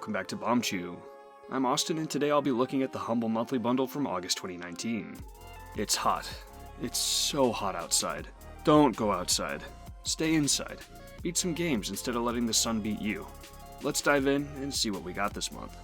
welcome back to Bombchu. I'm Austin, and today I'll be looking at the Humble Monthly Bundle from August 2019. It's hot. It's so hot outside. Don't go outside. Stay inside. Beat some games instead of letting the sun beat you. Let's dive in and see what we got this month.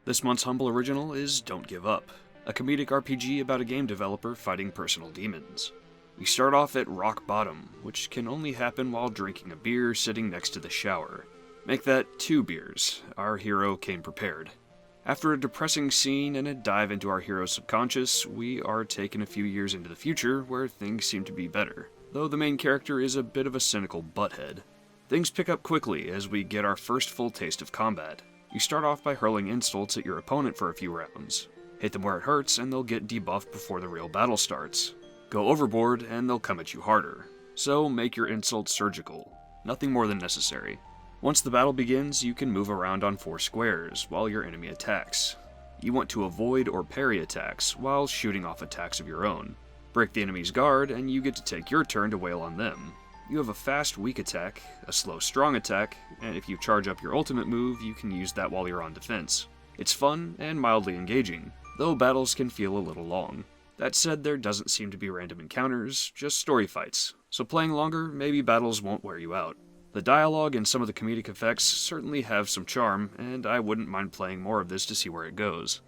This month's Humble original is Don't Give Up, a comedic RPG about a game developer fighting personal demons. We start off at rock bottom, which can only happen while drinking a beer sitting next to the shower. Make that 2 beers. Our hero came prepared. After a depressing scene and a dive into our hero's subconscious, we are taken a few years into the future where things seem to be better, though the main character is a bit of a cynical butthead. Things pick up quickly as we get our first full taste of combat. You start off by hurling insults at your opponent for a few rounds. Hit them where it hurts and they'll get debuffed before the real battle starts. Go overboard and they'll come at you harder. So make your insults surgical. Nothing more than necessary. Once the battle begins, you can move around on 4 squares while your enemy attacks. You want to avoid or parry attacks while shooting off attacks of your own. Break the enemy's guard and you get to take your turn to wail on them. You have a fast weak attack, a slow strong attack, and if you charge up your ultimate move, you can use that while you're on defense. It's fun and mildly engaging, though battles can feel a little long. That said, there doesn't seem to be random encounters, just story fights, so playing longer, maybe battles won't wear you out. The dialogue and some of the comedic effects certainly have some charm, and I wouldn't mind playing more of this to see where it goes.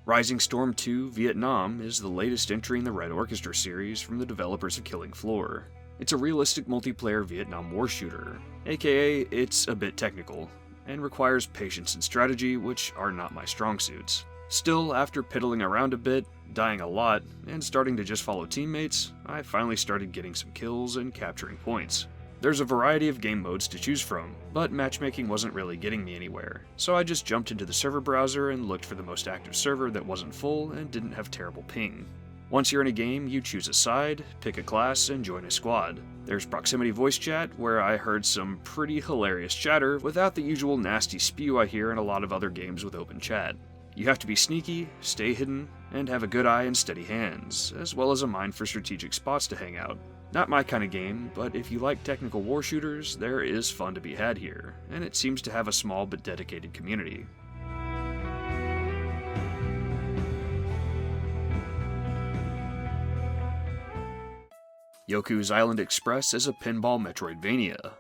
Rising Storm 2 Vietnam is the latest entry in the Red Orchestra series from the developers of Killing Floor. It's a realistic multiplayer Vietnam War shooter, aka it's a bit technical, and requires patience and strategy, which are not my strong suits. Still, after piddling around a bit, dying a lot, and starting to just follow teammates, I finally started getting some kills and capturing points. There's a variety of game modes to choose from, but matchmaking wasn't really getting me anywhere, so I just jumped into the server browser and looked for the most active server that wasn't full and didn't have terrible ping. Once you're in a game, you choose a side, pick a class, and join a squad. There's proximity voice chat, where I heard some pretty hilarious chatter without the usual nasty spew I hear in a lot of other games with open chat. You have to be sneaky, stay hidden, and have a good eye and steady hands, as well as a mind for strategic spots to hang out. Not my kind of game, but if you like technical war shooters, there is fun to be had here, and it seems to have a small but dedicated community. Yoku's Island Express is a pinball Metroidvania.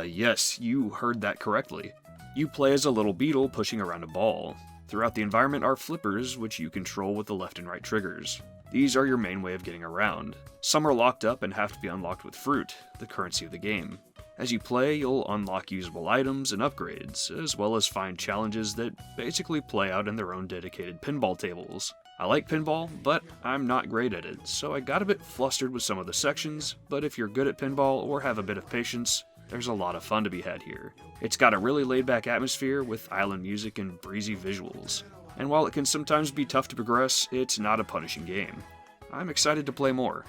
Yes, you heard that correctly. You play as a little beetle pushing around a ball. Throughout the environment are flippers, which you control with the left and right triggers. These are your main way of getting around. Some are locked up and have to be unlocked with fruit, the currency of the game. As you play, you'll unlock usable items and upgrades, as well as find challenges that basically play out in their own dedicated pinball tables. I like pinball, but I'm not great at it, so I got a bit flustered with some of the sections, but if you're good at pinball or have a bit of patience, there's a lot of fun to be had here. It's got a really laid-back atmosphere with island music and breezy visuals. And while it can sometimes be tough to progress, it's not a punishing game. I'm excited to play more.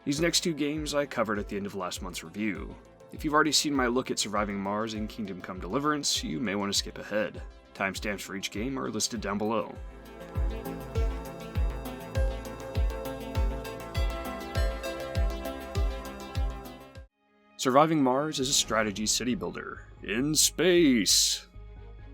These next 2 games I covered at the end of last month's review. If you've already seen my look at Surviving Mars and Kingdom Come Deliverance, you may want to skip ahead. Timestamps for each game are listed down below. Surviving Mars is a strategy city builder in space.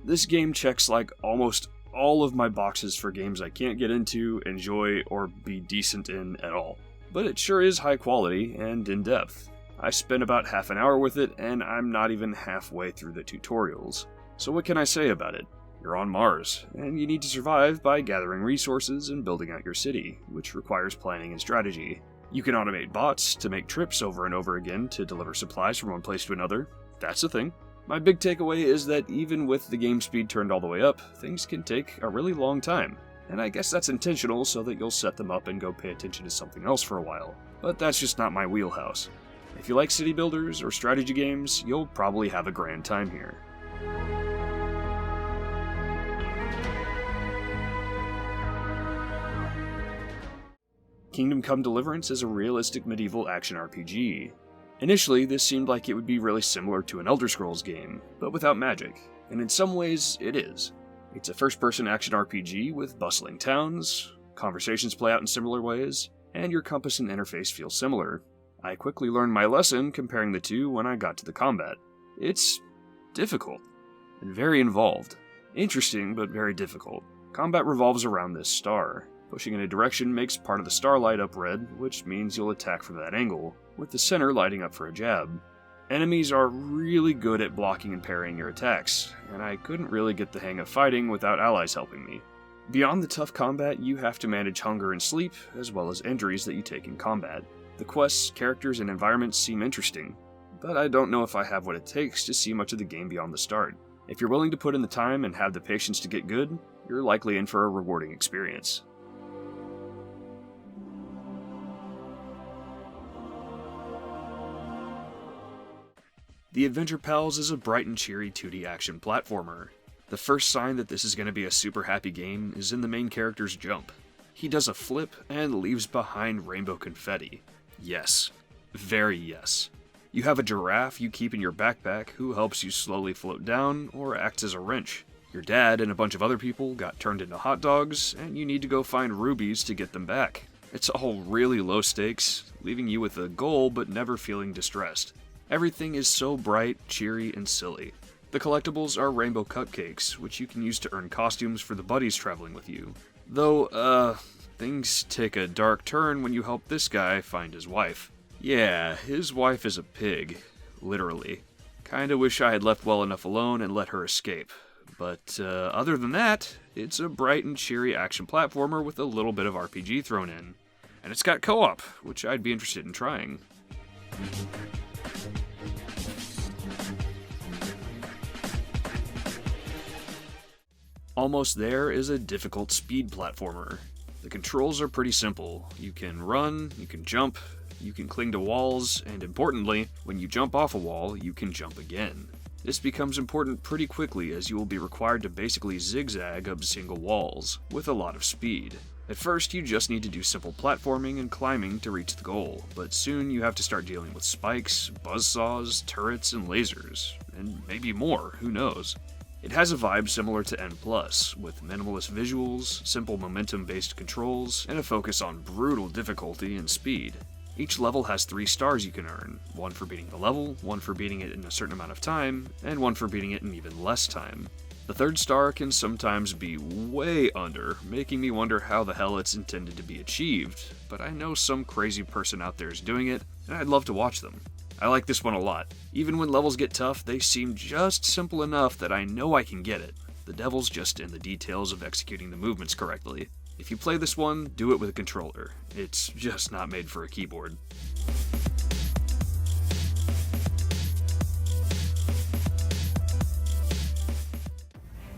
This game checks like almost all of my boxes for games I can't get into, enjoy, or be decent in at all. But it sure is high quality and in-depth. I spent about half an hour with it, and I'm not even halfway through the tutorials. So what can I say about it? You're on Mars, and you need to survive by gathering resources and building out your city, which requires planning and strategy. You can automate bots to make trips over and over again to deliver supplies from one place to another. That's a thing. My big takeaway is that even with the game speed turned all the way up, things can take a really long time. And I guess that's intentional so that you'll set them up and go pay attention to something else for a while. But that's just not my wheelhouse. If you like city builders or strategy games, you'll probably have a grand time here. Kingdom Come Deliverance is a realistic medieval action RPG. Initially, this seemed like it would be really similar to an Elder Scrolls game, but without magic, and in some ways, it is. It's a first-person action RPG with bustling towns, conversations play out in similar ways, and your compass and interface feel similar. I quickly learned my lesson comparing the two when I got to the combat. It's difficult, and very involved. Interesting, but very difficult. Combat revolves around this star. Pushing in a direction makes part of the star light up red, which means you'll attack from that angle, with the center lighting up for a jab. Enemies are really good at blocking and parrying your attacks, and I couldn't really get the hang of fighting without allies helping me. Beyond the tough combat, you have to manage hunger and sleep, as well as injuries that you take in combat. The quests, characters, and environments seem interesting, but I don't know if I have what it takes to see much of the game beyond the start. If you're willing to put in the time and have the patience to get good, you're likely in for a rewarding experience. The Adventure Pals is a bright and cheery 2D action platformer. The first sign that this is going to be a super happy game is in the main character's jump. He does a flip and leaves behind rainbow confetti. Yes. Very yes. You have a giraffe you keep in your backpack who helps you slowly float down or acts as a wrench. Your dad and a bunch of other people got turned into hot dogs, and you need to go find rubies to get them back. It's all really low stakes, leaving you with a goal but never feeling distressed. Everything is so bright, cheery, and silly. The collectibles are rainbow cupcakes, which you can use to earn costumes for the buddies traveling with you. Though, things take a dark turn when you help this guy find his wife. Yeah, his wife is a pig. Literally. Kinda wish I had left well enough alone and let her escape. But, other than that, it's a bright and cheery action platformer with a little bit of RPG thrown in. And it's got co-op, which I'd be interested in trying. Almost There is a difficult speed platformer. The controls are pretty simple. You can run, you can jump, you can cling to walls, and importantly, when you jump off a wall, you can jump again. This becomes important pretty quickly as you will be required to basically zigzag up single walls, with a lot of speed. At first, you just need to do simple platforming and climbing to reach the goal, but soon you have to start dealing with spikes, buzzsaws, turrets, and lasers, and maybe more, who knows. It has a vibe similar to N+, with minimalist visuals, simple momentum-based controls, and a focus on brutal difficulty and speed. Each level has 3 stars you can earn, one for beating the level, one for beating it in a certain amount of time, and one for beating it in even less time. The 3rd star can sometimes be way under, making me wonder how the hell it's intended to be achieved, but I know some crazy person out there is doing it, and I'd love to watch them. I like this one a lot. Even when levels get tough, they seem just simple enough that I know I can get it. The devil's just in the details of executing the movements correctly. If you play this one, do it with a controller. It's just not made for a keyboard.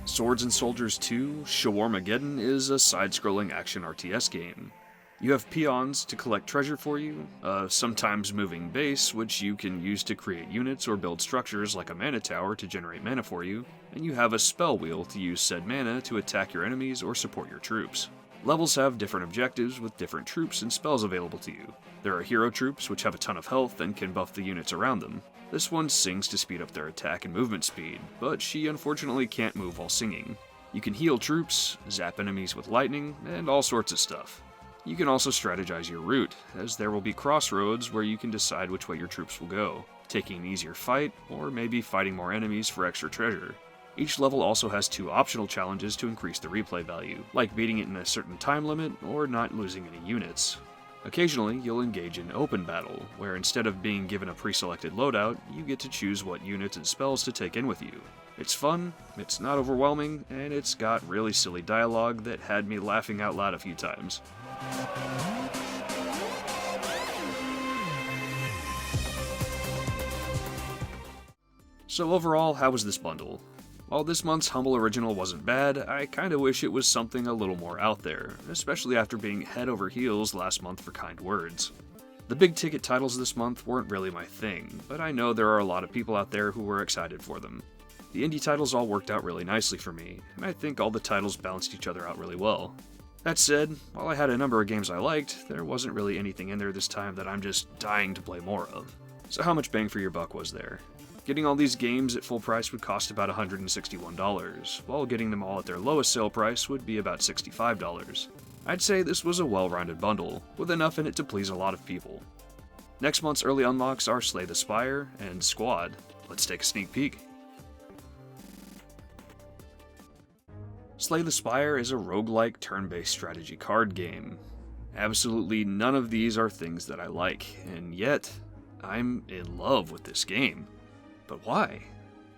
Swords and Soldiers 2 Shawarmageddon is a side-scrolling action RTS game. You have peons to collect treasure for you, a sometimes moving base which you can use to create units or build structures like a mana tower to generate mana for you, and you have a spell wheel to use said mana to attack your enemies or support your troops. Levels have different objectives with different troops and spells available to you. There are hero troops which have a ton of health and can buff the units around them. This one sings to speed up their attack and movement speed, but she unfortunately can't move while singing. You can heal troops, zap enemies with lightning, and all sorts of stuff. You can also strategize your route, as there will be crossroads where you can decide which way your troops will go, taking an easier fight, or maybe fighting more enemies for extra treasure. Each level also has 2 optional challenges to increase the replay value, like beating it in a certain time limit or not losing any units. Occasionally, you'll engage in open battle, where instead of being given a pre-selected loadout, you get to choose what units and spells to take in with you. It's fun, it's not overwhelming, and it's got really silly dialogue that had me laughing out loud a few times. So overall, how was this bundle? While this month's Humble Original wasn't bad, I kinda wish it was something a little more out there, especially after being head over heels last month for Kind Words. The big ticket titles this month weren't really my thing, but I know there are a lot of people out there who were excited for them. The indie titles all worked out really nicely for me, and I think all the titles balanced each other out really well. That said, while I had a number of games I liked, there wasn't really anything in there this time that I'm just dying to play more of. So how much bang for your buck was there? Getting all these games at full price would cost about $161, while getting them all at their lowest sale price would be about $65. I'd say this was a well-rounded bundle, with enough in it to please a lot of people. Next month's early unlocks are Slay the Spire and Squad. Let's take a sneak peek. Slay the Spire is a roguelike turn-based strategy card game. Absolutely none of these are things that I like, and yet, I'm in love with this game. But why?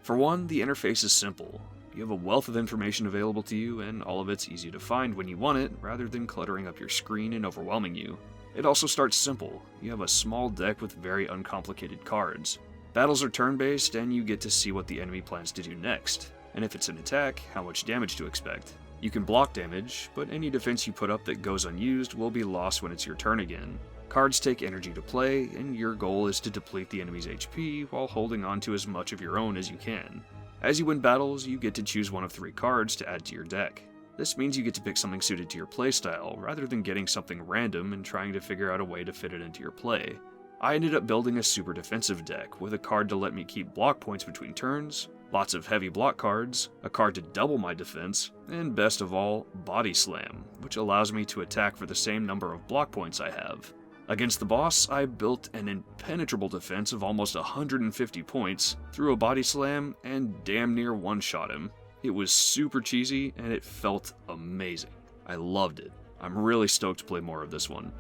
For one, the interface is simple. You have a wealth of information available to you, and all of it's easy to find when you want it, rather than cluttering up your screen and overwhelming you. It also starts simple. You have a small deck with very uncomplicated cards. Battles are turn-based, and you get to see what the enemy plans to do next. And if it's an attack, how much damage to expect. You can block damage, but any defense you put up that goes unused will be lost when it's your turn again. Cards take energy to play, and your goal is to deplete the enemy's HP while holding on to as much of your own as you can. As you win battles, you get to choose one of 3 cards to add to your deck. This means you get to pick something suited to your playstyle, rather than getting something random and trying to figure out a way to fit it into your play. I ended up building a super defensive deck, with a card to let me keep block points between turns, lots of heavy block cards, a card to double my defense, and best of all, Body Slam, which allows me to attack for the same number of block points I have. Against the boss, I built an impenetrable defense of almost 150 points, threw a Body Slam, and damn near one-shot him. It was super cheesy, and it felt amazing. I loved it. I'm really stoked to play more of this one.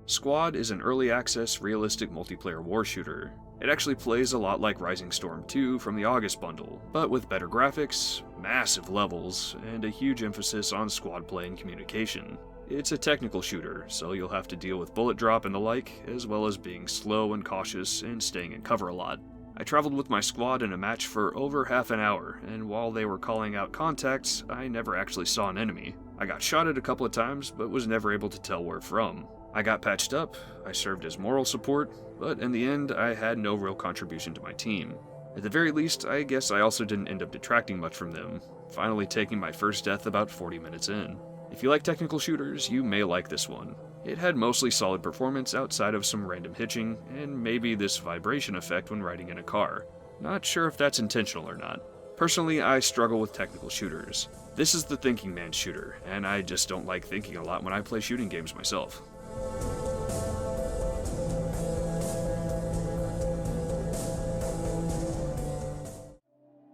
Squad is an early access, realistic multiplayer war shooter. It actually plays a lot like Rising Storm 2 from the August bundle, but with better graphics, massive levels, and a huge emphasis on squad play and communication. It's a technical shooter, so you'll have to deal with bullet drop and the like, as well as being slow and cautious and staying in cover a lot. I traveled with my squad in a match for over half an hour, and while they were calling out contacts, I never actually saw an enemy. I got shot at a couple of times, but was never able to tell where from. I got patched up, I served as moral support, but in the end, I had no real contribution to my team. At the very least, I guess I also didn't end up detracting much from them, finally taking my first death about 40 minutes in. If you like technical shooters, you may like this one. It had mostly solid performance outside of some random hitching, and maybe this vibration effect when riding in a car. Not sure if that's intentional or not. Personally, I struggle with technical shooters. This is the thinking man's shooter, and I just don't like thinking a lot when I play shooting games myself.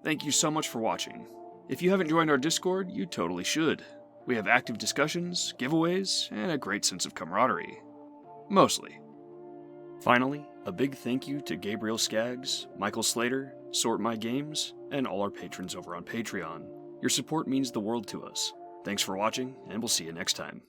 Thank you so much for watching. If you haven't joined our Discord, you totally should. We have active discussions, giveaways, and a great sense of camaraderie. Mostly. Finally, a big thank you to Gabriel Skaggs, Michael Slater, Sort My Games, and all our patrons over on Patreon. Your support means the world to us. Thanks for watching, and we'll see you next time.